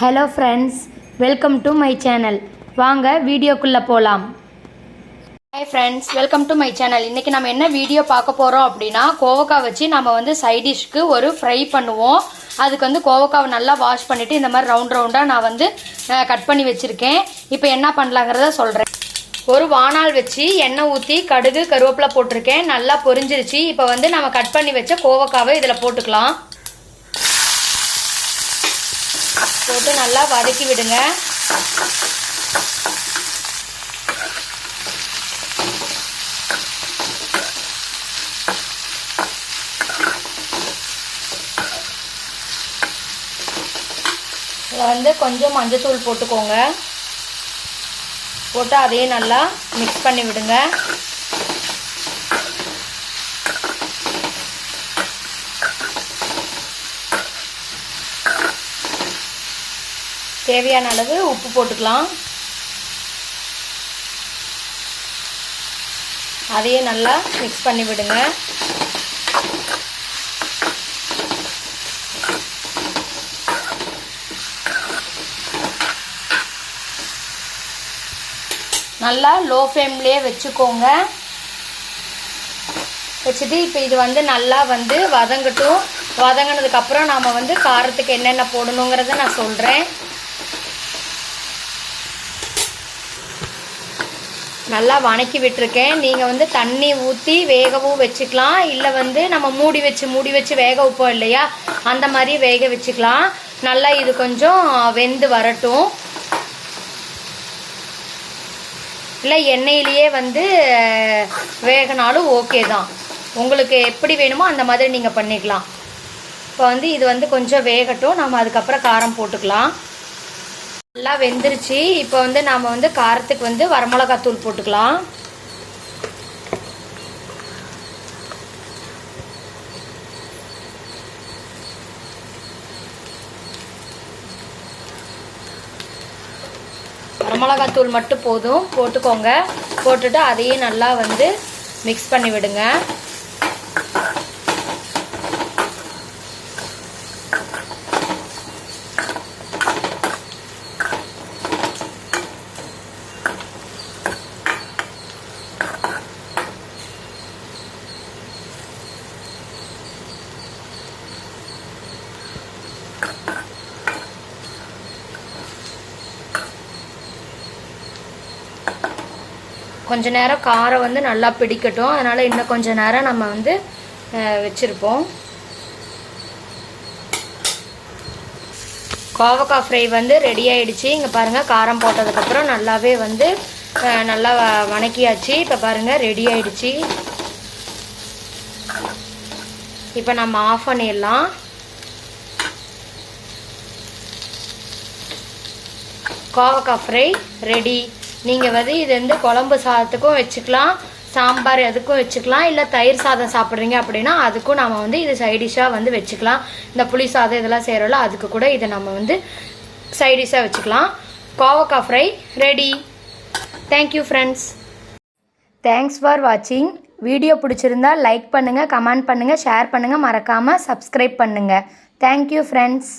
Hello friends, welcome to my channel. வாங்க வீடியோக்குள்ளே போகலாம். Hi friends, welcome to my channel. இன்றைக்கி நம்ம என்ன வீடியோ பார்க்க போகிறோம் அப்படின்னா, கோவக்காய் வச்சு நம்ம வந்து சைட் டிஷ்க்கு ஒரு ஃப்ரை பண்ணுவோம். அதுக்கு வந்து கோவக்காவை நல்லா வாஷ் பண்ணிவிட்டு இந்த மாதிரி ரவுண்டாக நான் வந்து கட் பண்ணி வச்சுருக்கேன். இப்போ என்ன பண்ணலாங்கிறத சொல்கிறேன். ஒரு வாணால் வச்சு எண்ணெய் ஊற்றி கடுகு கருவேப்பிலை போட்டிருக்கேன். நல்லா பொரிஞ்சிருச்சு. இப்போ வந்து நம்ம கட் பண்ணி வச்ச கோவக்காவை இதில் போட்டுக்கலாம். போட்டு நல்லா வதக்கி விடுங்க. இதில் வந்து கொஞ்சம் மஞ்சத்தூள் போட்டுக்கோங்க. போட்டு அதையும் நல்லா மிக்ஸ் பண்ணி விடுங்க. தேவையான அளவு உப்பு போட்டுக்கலாம். அதையே நல்லா மிக்ஸ் பண்ணி விடுங்க. நல்லா லோ ஃப்ளேம்லேயே வச்சுக்கோங்க. வச்சுட்டு இப்போ இது வந்து நல்லா வந்து வதங்கட்டும். வதங்கினதுக்கப்புறம் நாம் வந்து காரத்துக்கு என்னென்ன போடணுங்கிறத நான் சொல்கிறேன். நல்லா வணக்கி விட்டுருக்கேன். நீங்கள் வந்து தண்ணி ஊற்றி வேகவும் வச்சுக்கலாம், இல்லை வந்து நம்ம மூடி வச்சு வேக வைப்போம் இல்லையா, அந்த மாதிரி வேக வச்சுக்கலாம். நல்லா இது கொஞ்சம் வெந்து வரட்டும். இல்லை எண்ணெயிலேயே வந்து வேகனாலும் ஓகே தான். உங்களுக்கு எப்படி வேணுமோ அந்த மாதிரி நீங்கள் பண்ணிக்கலாம். இப்போ வந்து இது வந்து கொஞ்சம் வேகட்டும். நம்ம அதுக்கப்புறம் காரம் போட்டுக்கலாம். நல்லா வெந்துருச்சு. இப்போ வந்து நாம் வந்து காரத்துக்கு வந்து வரமிளகாத்தூள் போட்டுக்கலாம். வரமிளகாத்தூள் மட்டும் போதும், போட்டுக்கோங்க. போட்டுட்டு அதையும் நல்லா வந்து மிக்ஸ் பண்ணி விடுங்க. கொஞ்ச நேரம் காரம் வந்து நல்லா பிடிக்கட்டும். அதனால் இன்னும் கொஞ்ச நேரம் நம்ம வந்து வச்சுருப்போம். கோவக்காய் ஃப்ரை வந்து ரெடி ஆகிடுச்சு. இங்கே பாருங்கள், காரம் போட்டதுக்கப்புறம் நல்லாவே வந்து நல்லா வணக்கியாச்சு. இப்போ பாருங்கள், ரெடி ஆகிடுச்சு. இப்போ நம்ம ஆஃப் பண்ணிடலாம். கோவக்காய் ஃப்ரை ரெடி. நீங்கள் வந்து இது வந்து குழம்பு சாதத்துக்கும் வச்சுக்கலாம், சாம்பார் அதுக்கும் வச்சுக்கலாம், இல்லை தயிர் சாதம் சாப்பிட்றீங்க அப்படின்னா அதுக்கும் நம்ம வந்து இது சைடிஷ்ஷாக வந்து வச்சுக்கலாம். இந்த புளி சாதம் இதெல்லாம் செய்கிறோம்ல, அதுக்கு கூட இதை நம்ம வந்து சைடிஷ்ஷாக வச்சுக்கலாம். கோவக்காய் fry ready. Thank you friends. Thanks for வாட்சிங். வீடியோ பிடிச்சிருந்தா லைக் பண்ணுங்கள், கமெண்ட் பண்ணுங்கள், ஷேர் பண்ணுங்கள், மறக்காமல் சப்ஸ்கிரைப் பண்ணுங்கள். Thank you friends.